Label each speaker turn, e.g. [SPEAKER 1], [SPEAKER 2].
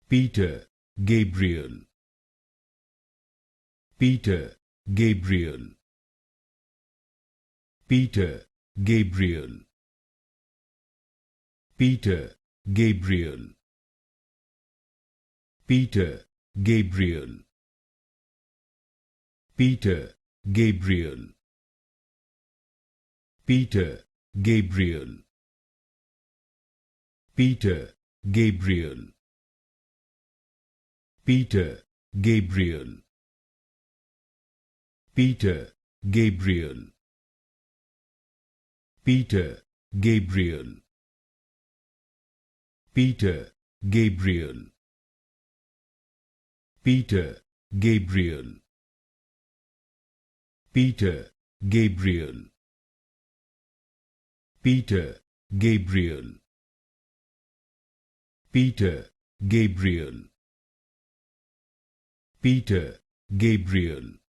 [SPEAKER 1] Peter, Gabriel. Peter, Gabriel. Peter, Gabriel. Peter, Gabriel. Peter, Gabriel. Peter, Gabriel. Peter, Gabriel. Peter, Gabriel. Peter, Gabriel. Peter, Gabriel. Peter, Gabriel. Peter, Gabriel. Peter, Gabriel. Peter, Gabriel. Peter, Gabriel. Peter, Gabriel. Peter, Gabriel.